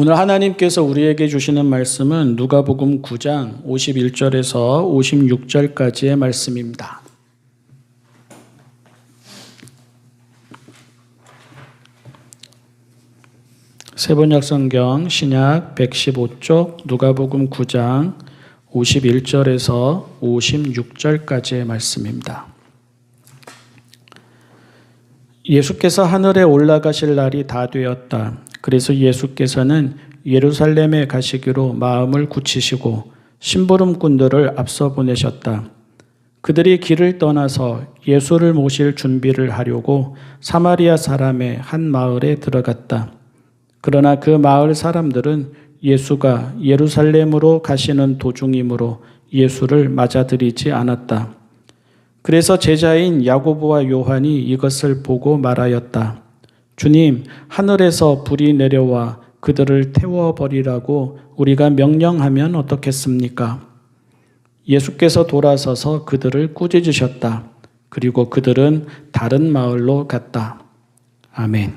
오늘 하나님께서 우리에게 주시는 말씀은 누가복음 9장 51절에서 56절까지의 말씀입니다. 세번역성경 신약 115쪽 누가복음 9장 51절에서 56절까지의 말씀입니다. 예수께서 하늘에 올라가실 날이 다 되었다. 그래서 예수께서는 예루살렘에 가시기로 마음을 굳히시고 심부름꾼들을 앞서 보내셨다. 그들이 길을 떠나서 예수를 모실 준비를 하려고 사마리아 사람의 한 마을에 들어갔다. 그러나 그 마을 사람들은 예수가 예루살렘으로 가시는 도중이므로 예수를 맞아들이지 않았다. 그래서 제자인 야고보와 요한이 이것을 보고 말하였다. 주님, 하늘에서 불이 내려와 그들을 태워버리라고 우리가 명령하면 어떻겠습니까? 예수께서 돌아서서 그들을 꾸짖으셨다. 그리고 그들은 다른 마을로 갔다. 아멘.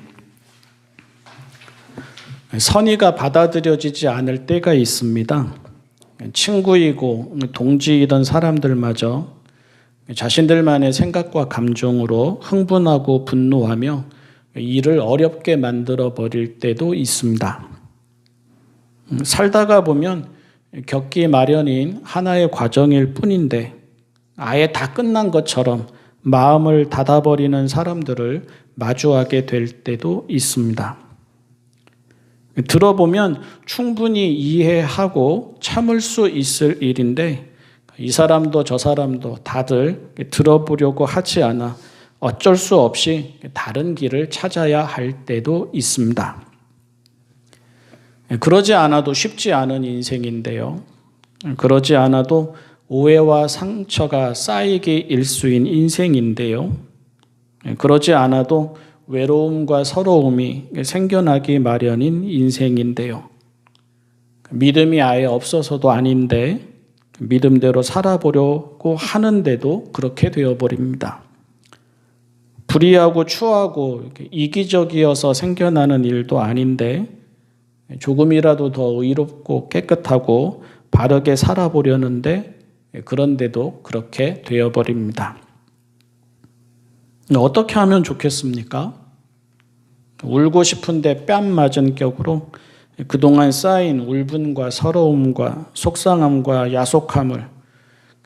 선의가 받아들여지지 않을 때가 있습니다. 친구이고 동지이던 사람들마저 자신들만의 생각과 감정으로 흥분하고 분노하며 일을 어렵게 만들어 버릴 때도 있습니다. 살다가 보면 겪기 마련인 하나의 과정일 뿐인데 아예 다 끝난 것처럼 마음을 닫아버리는 사람들을 마주하게 될 때도 있습니다. 들어보면 충분히 이해하고 참을 수 있을 일인데 이 사람도 저 사람도 다들 들어보려고 하지 않아 어쩔 수 없이 다른 길을 찾아야 할 때도 있습니다. 그러지 않아도 쉽지 않은 인생인데요. 그러지 않아도 오해와 상처가 쌓이기 일수인 인생인데요. 그러지 않아도 외로움과 서러움이 생겨나기 마련인 인생인데요. 믿음이 아예 없어서도 아닌데 믿음대로 살아보려고 하는데도 그렇게 되어버립니다. 불의하고 추하고 이기적이어서 생겨나는 일도 아닌데 조금이라도 더 의롭고 깨끗하고 바르게 살아보려는데 그런데도 그렇게 되어버립니다. 어떻게 하면 좋겠습니까? 울고 싶은데 뺨 맞은 격으로 그동안 쌓인 울분과 서러움과 속상함과 야속함을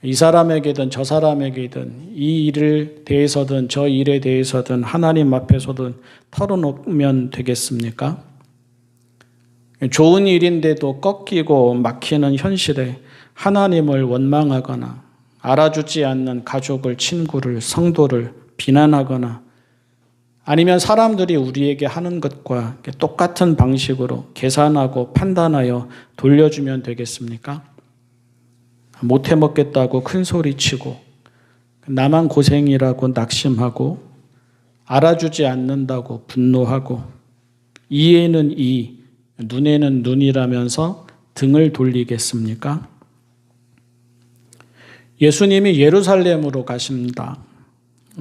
이 사람에게든 저 사람에게든 이 일에 대해서든 저 일에 대해서든 하나님 앞에서든 털어놓으면 되겠습니까? 좋은 일인데도 꺾이고 막히는 현실에 하나님을 원망하거나 알아주지 않는 가족을, 친구를, 성도를 비난하거나 아니면 사람들이 우리에게 하는 것과 똑같은 방식으로 계산하고 판단하여 돌려주면 되겠습니까? 못해 먹겠다고 큰 소리치고 나만 고생이라고 낙심하고 알아주지 않는다고 분노하고 이에는 이, 눈에는 눈이라면서 등을 돌리겠습니까? 예수님이 예루살렘으로 가십니다.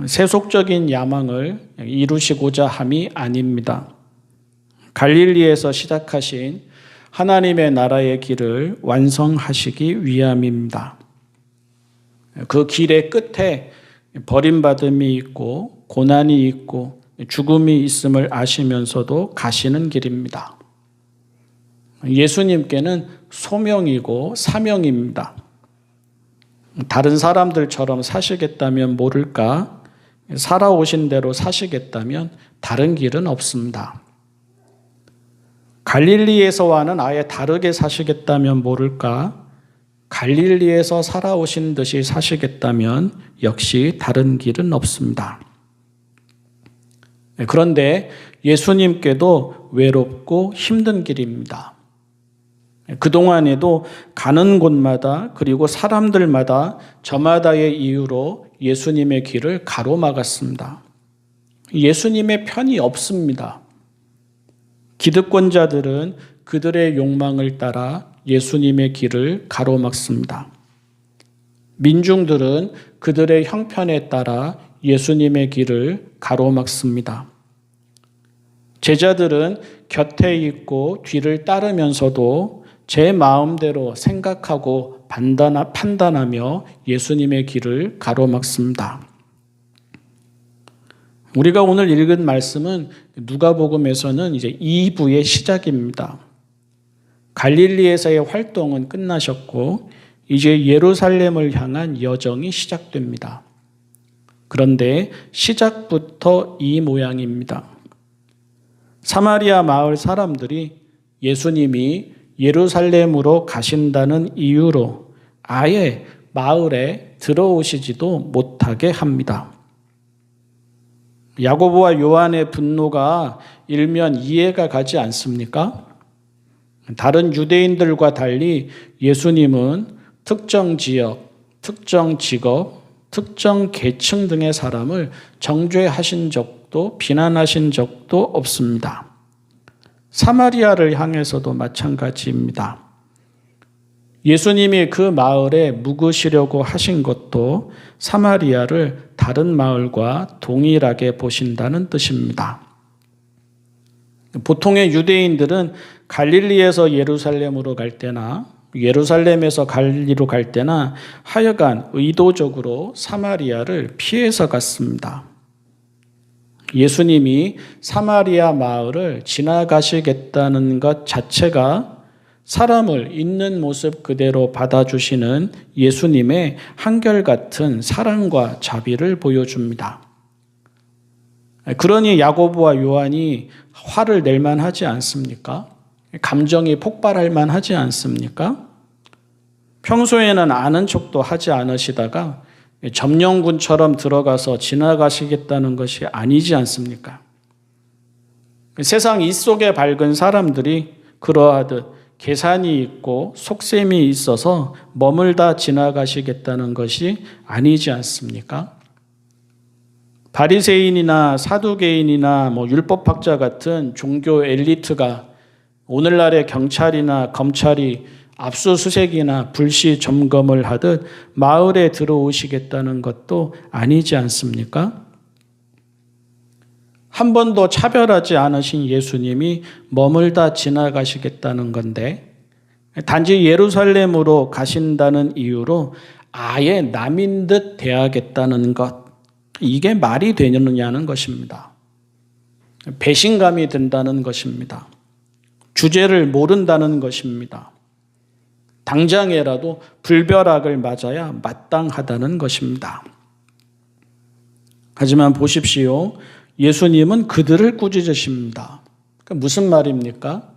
세속적인 야망을 이루시고자 함이 아닙니다. 갈릴리에서 시작하신 하나님의 나라의 길을 완성하시기 위함입니다. 그 길의 끝에 버림받음이 있고 고난이 있고 죽음이 있음을 아시면서도 가시는 길입니다. 예수님께는 소명이고 사명입니다. 다른 사람들처럼 사시겠다면 모를까? 살아오신 대로 사시겠다면 다른 길은 없습니다. 갈릴리에서와는 아예 다르게 사시겠다면 모를까? 갈릴리에서 살아오신 듯이 사시겠다면 역시 다른 길은 없습니다. 그런데 예수님께도 외롭고 힘든 길입니다. 그동안에도 가는 곳마다 그리고 사람들마다 저마다의 이유로 예수님의 길을 가로막았습니다. 예수님의 편이 없습니다. 기득권자들은 그들의 욕망을 따라 예수님의 길을 가로막습니다. 민중들은 그들의 형편에 따라 예수님의 길을 가로막습니다. 제자들은 곁에 있고 뒤를 따르면서도 제 마음대로 생각하고 판단하며 예수님의 길을 가로막습니다. 우리가 오늘 읽은 말씀은 누가복음에서는 이제 2부의 시작입니다. 갈릴리에서의 활동은 끝나셨고 이제 예루살렘을 향한 여정이 시작됩니다. 그런데 시작부터 이 모양입니다. 사마리아 마을 사람들이 예수님이 예루살렘으로 가신다는 이유로 아예 마을에 들어오시지도 못하게 합니다. 야고보와 요한의 분노가 일면 이해가 가지 않습니까? 다른 유대인들과 달리 예수님은 특정 지역, 특정 직업, 특정 계층 등의 사람을 정죄하신 적도 비난하신 적도 없습니다. 사마리아를 향해서도 마찬가지입니다. 예수님이 그 마을에 묵으시려고 하신 것도 사마리아를 다른 마을과 동일하게 보신다는 뜻입니다. 보통의 유대인들은 갈릴리에서 예루살렘으로 갈 때나 예루살렘에서 갈릴리로 갈 때나 하여간 의도적으로 사마리아를 피해서 갔습니다. 예수님이 사마리아 마을을 지나가시겠다는 것 자체가 사람을 있는 모습 그대로 받아주시는 예수님의 한결같은 사랑과 자비를 보여줍니다. 그러니 야고보와 요한이 화를 낼 만하지 않습니까? 감정이 폭발할 만하지 않습니까? 평소에는 아는 척도 하지 않으시다가 점령군처럼 들어가서 지나가시겠다는 것이 아니지 않습니까? 세상 이 속에 밝은 사람들이 그러하듯 계산이 있고 속셈이 있어서 머물다 지나가시겠다는 것이 아니지 않습니까? 바리새인이나 사두개인이나 율법학자 같은 종교 엘리트가 오늘날의 경찰이나 검찰이 압수수색이나 불시 점검을 하듯 마을에 들어오시겠다는 것도 아니지 않습니까? 한 번도 차별하지 않으신 예수님이 머물다 지나가시겠다는 건데 단지 예루살렘으로 가신다는 이유로 아예 남인 듯 대하겠다는 것, 이게 말이 되느냐는 것입니다. 배신감이 든다는 것입니다. 주제를 모른다는 것입니다. 당장에라도 불벼락을 맞아야 마땅하다는 것입니다. 하지만 보십시오. 예수님은 그들을 꾸짖으십니다. 그러니까 무슨 말입니까?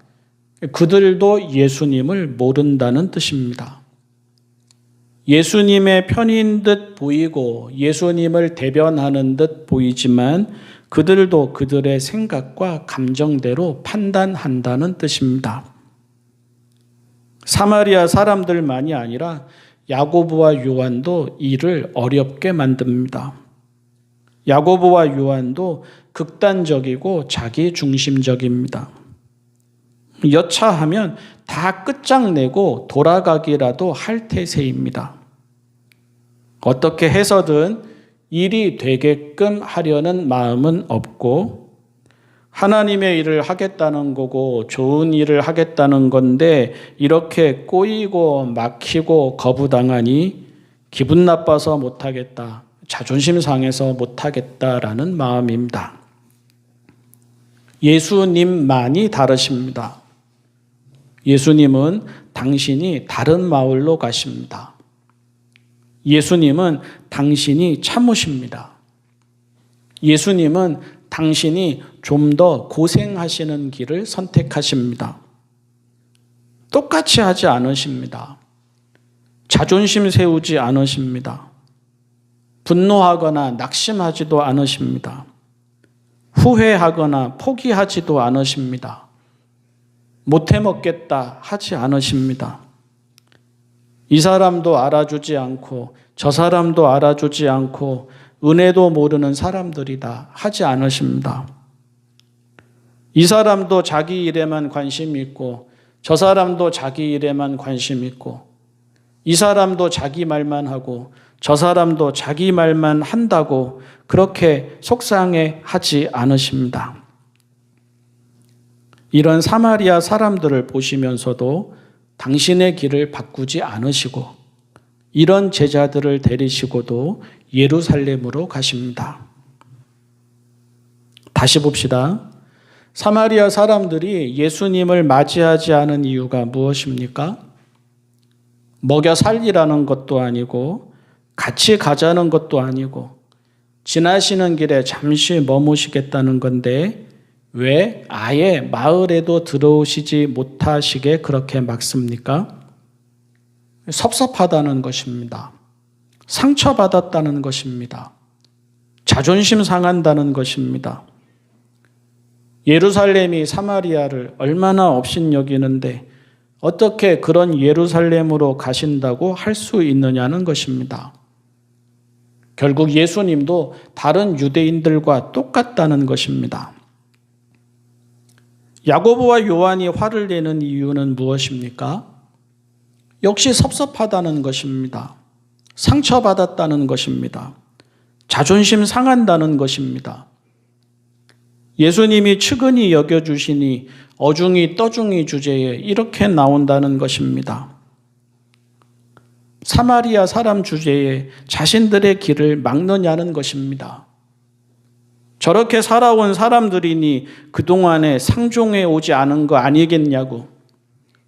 그들도 예수님을 모른다는 뜻입니다. 예수님의 편인 듯 보이고 예수님을 대변하는 듯 보이지만 그들도 그들의 생각과 감정대로 판단한다는 뜻입니다. 사마리아 사람들만이 아니라 야고보와 요한도 이를 어렵게 만듭니다. 야고보와 요한도 극단적이고 자기중심적입니다. 여차하면 다 끝장내고 돌아가기라도 할 태세입니다. 어떻게 해서든 일이 되게끔 하려는 마음은 없고 하나님의 일을 하겠다는 거고 좋은 일을 하겠다는 건데 이렇게 꼬이고 막히고 거부당하니 기분 나빠서 못하겠다. 자존심 상해서 못하겠다라는 마음입니다. 예수님만이 다르십니다. 예수님은 당신이 다른 마을로 가십니다. 예수님은 당신이 참으십니다. 예수님은 당신이 좀 더 고생하시는 길을 선택하십니다. 똑같이 하지 않으십니다. 자존심 세우지 않으십니다. 분노하거나 낙심하지도 않으십니다. 후회하거나 포기하지도 않으십니다. 못해 먹겠다 하지 않으십니다. 이 사람도 알아주지 않고 저 사람도 알아주지 않고 은혜도 모르는 사람들이다 하지 않으십니다. 이 사람도 자기 일에만 관심이 있고 저 사람도 자기 일에만 관심 있고 이 사람도 자기 말만 하고 저 사람도 자기 말만 한다고 그렇게 속상해 하지 않으십니다. 이런 사마리아 사람들을 보시면서도 당신의 길을 바꾸지 않으시고 이런 제자들을 데리시고도 예루살렘으로 가십니다. 다시 봅시다. 사마리아 사람들이 예수님을 맞이하지 않은 이유가 무엇입니까? 먹여 살리라는 것도 아니고 같이 가자는 것도 아니고 지나시는 길에 잠시 머무시겠다는 건데 왜 아예 마을에도 들어오시지 못하시게 그렇게 막습니까? 섭섭하다는 것입니다. 상처받았다는 것입니다. 자존심 상한다는 것입니다. 예루살렘이 사마리아를 얼마나 업신여기는데 어떻게 그런 예루살렘으로 가신다고 할 수 있느냐는 것입니다. 결국 예수님도 다른 유대인들과 똑같다는 것입니다. 야고보와 요한이 화를 내는 이유는 무엇입니까? 역시 섭섭하다는 것입니다. 상처받았다는 것입니다. 자존심 상한다는 것입니다. 예수님이 측은히 여겨주시니 어중이 떠중이 주제에 이렇게 나온다는 것입니다. 사마리아 사람 주제에 자신들의 길을 막느냐는 것입니다. 저렇게 살아온 사람들이니 그동안에 상종해 오지 않은 거 아니겠냐고.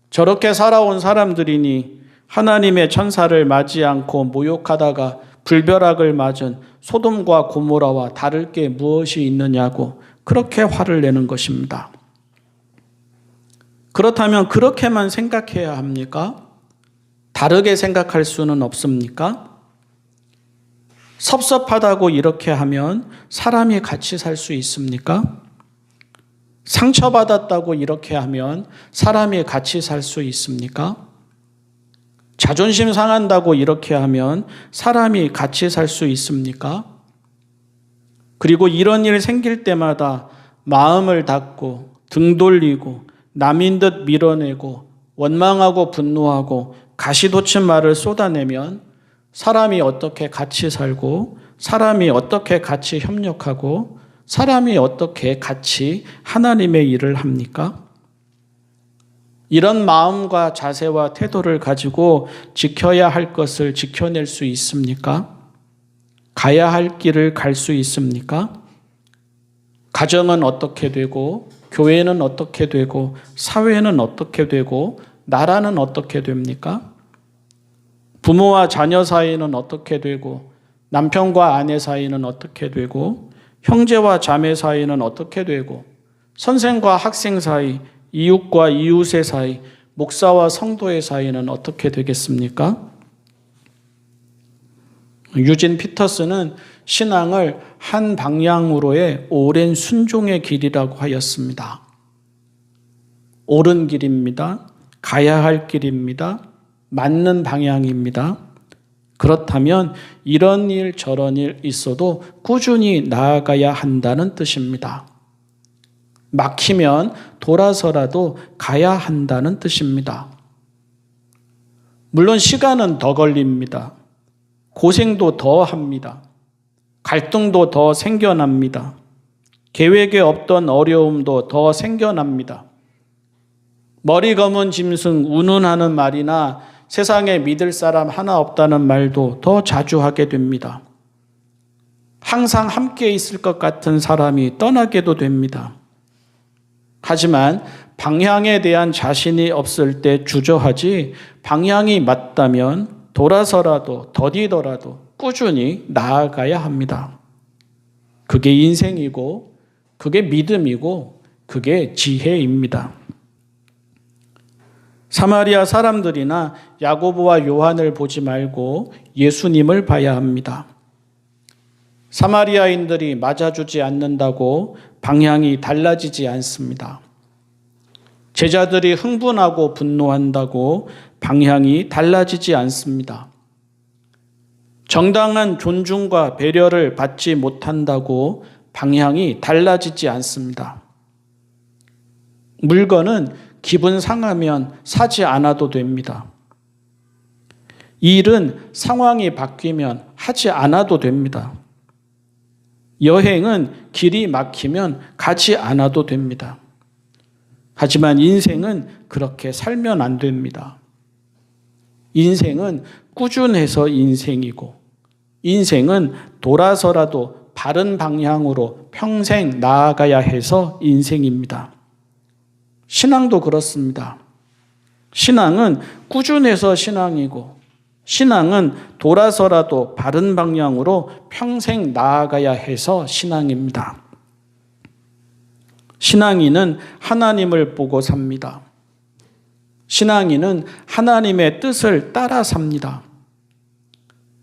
저렇게 살아온 사람들이니 하나님의 천사를 맞지 않고 모욕하다가 불벼락을 맞은 소돔과 고모라와 다를 게 무엇이 있느냐고 그렇게 화를 내는 것입니다. 그렇다면 그렇게만 생각해야 합니까? 다르게 생각할 수는 없습니까? 섭섭하다고 이렇게 하면 사람이 같이 살 수 있습니까? 상처받았다고 이렇게 하면 사람이 같이 살 수 있습니까? 자존심 상한다고 이렇게 하면 사람이 같이 살 수 있습니까? 그리고 이런 일 생길 때마다 마음을 닫고 등 돌리고 남인 듯 밀어내고 원망하고 분노하고 가시돋친 말을 쏟아내면 사람이 어떻게 같이 살고 사람이 어떻게 같이 협력하고 사람이 어떻게 같이 하나님의 일을 합니까? 이런 마음과 자세와 태도를 가지고 지켜야 할 것을 지켜낼 수 있습니까? 가야 할 길을 갈 수 있습니까? 가정은 어떻게 되고 교회는 어떻게 되고 사회는 어떻게 되고 나라는 어떻게 됩니까? 부모와 자녀 사이는 어떻게 되고 남편과 아내 사이는 어떻게 되고 형제와 자매 사이는 어떻게 되고 선생과 학생 사이, 이웃과 이웃의 사이, 목사와 성도의 사이는 어떻게 되겠습니까? 유진 피터스는 신앙을 한 방향으로의 오랜 순종의 길이라고 하였습니다. 옳은 길입니다. 가야 할 길입니다. 맞는 방향입니다. 그렇다면 이런 일 저런 일 있어도 꾸준히 나아가야 한다는 뜻입니다. 막히면 돌아서라도 가야 한다는 뜻입니다. 물론 시간은 더 걸립니다. 고생도 더 합니다. 갈등도 더 생겨납니다. 계획에 없던 어려움도 더 생겨납니다. 머리 검은 짐승 운운하는 말이나 세상에 믿을 사람 하나 없다는 말도 더 자주 하게 됩니다. 항상 함께 있을 것 같은 사람이 떠나게도 됩니다. 하지만 방향에 대한 자신이 없을 때 주저하지 방향이 맞다면 돌아서라도 더디더라도 꾸준히 나아가야 합니다. 그게 인생이고 그게 믿음이고 그게 지혜입니다. 사마리아 사람들이나 야고보와 요한을 보지 말고 예수님을 봐야 합니다. 사마리아인들이 맞아주지 않는다고 방향이 달라지지 않습니다. 제자들이 흥분하고 분노한다고 방향이 달라지지 않습니다. 정당한 존중과 배려를 받지 못한다고 방향이 달라지지 않습니다. 물건은 기분 상하면 사지 않아도 됩니다. 일은 상황이 바뀌면 하지 않아도 됩니다. 여행은 길이 막히면 가지 않아도 됩니다. 하지만 인생은 그렇게 살면 안 됩니다. 인생은 꾸준해서 인생이고, 인생은 돌아서라도 바른 방향으로 평생 나아가야 해서 인생입니다. 신앙도 그렇습니다. 신앙은 꾸준해서 신앙이고, 신앙은 돌아서라도 바른 방향으로 평생 나아가야 해서 신앙입니다. 신앙인은 하나님을 보고 삽니다. 신앙인은 하나님의 뜻을 따라 삽니다.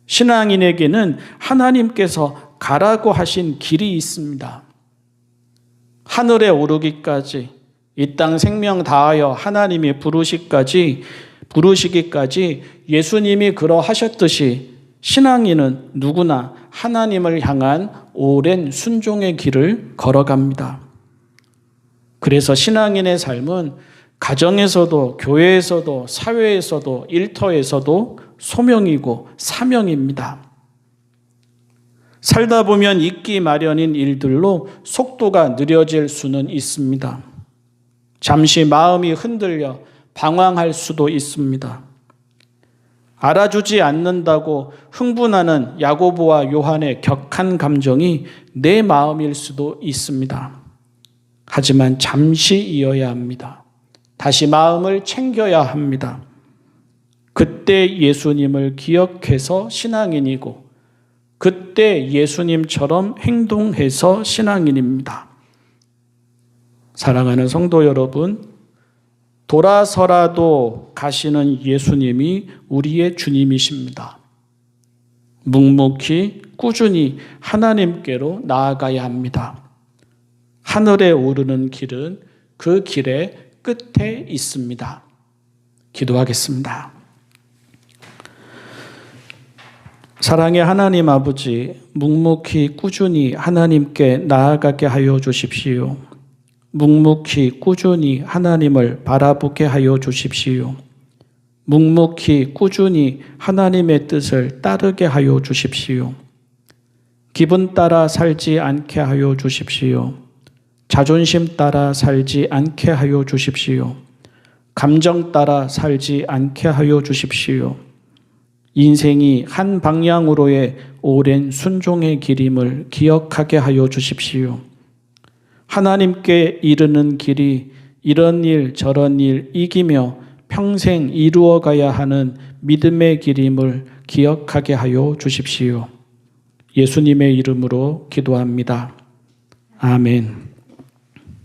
신앙인에게는 하나님께서 가라고 하신 길이 있습니다. 하늘에 오르기까지, 이 땅 생명 다하여 하나님이 부르시기까지 예수님이 그러하셨듯이 신앙인은 누구나 하나님을 향한 오랜 순종의 길을 걸어갑니다. 그래서 신앙인의 삶은 가정에서도 교회에서도 사회에서도 일터에서도 소명이고 사명입니다. 살다 보면 있기 마련인 일들로 속도가 느려질 수는 있습니다. 잠시 마음이 흔들려 방황할 수도 있습니다. 알아주지 않는다고 흥분하는 야고보와 요한의 격한 감정이 내 마음일 수도 있습니다. 하지만 잠시 이어야 합니다. 다시 마음을 챙겨야 합니다. 그때 예수님을 기억해서 신앙인이고, 그때 예수님처럼 행동해서 신앙인입니다. 사랑하는 성도 여러분, 돌아서라도 가시는 예수님이 우리의 주님이십니다. 묵묵히 꾸준히 하나님께로 나아가야 합니다. 하늘에 오르는 길은 그 길의 끝에 있습니다. 기도하겠습니다. 사랑의 하나님 아버지, 묵묵히 꾸준히 하나님께 나아가게 하여 주십시오. 묵묵히 꾸준히 하나님을 바라보게 하여 주십시오. 묵묵히 꾸준히 하나님의 뜻을 따르게 하여 주십시오. 기분 따라 살지 않게 하여 주십시오. 자존심 따라 살지 않게 하여 주십시오. 감정 따라 살지 않게 하여 주십시오. 인생이 한 방향으로의 오랜 순종의 길임을 기억하게 하여 주십시오. 하나님께 이르는 길이 이런 일 저런 일 이기며 평생 이루어가야 하는 믿음의 길임을 기억하게 하여 주십시오. 예수님의 이름으로 기도합니다. 아멘.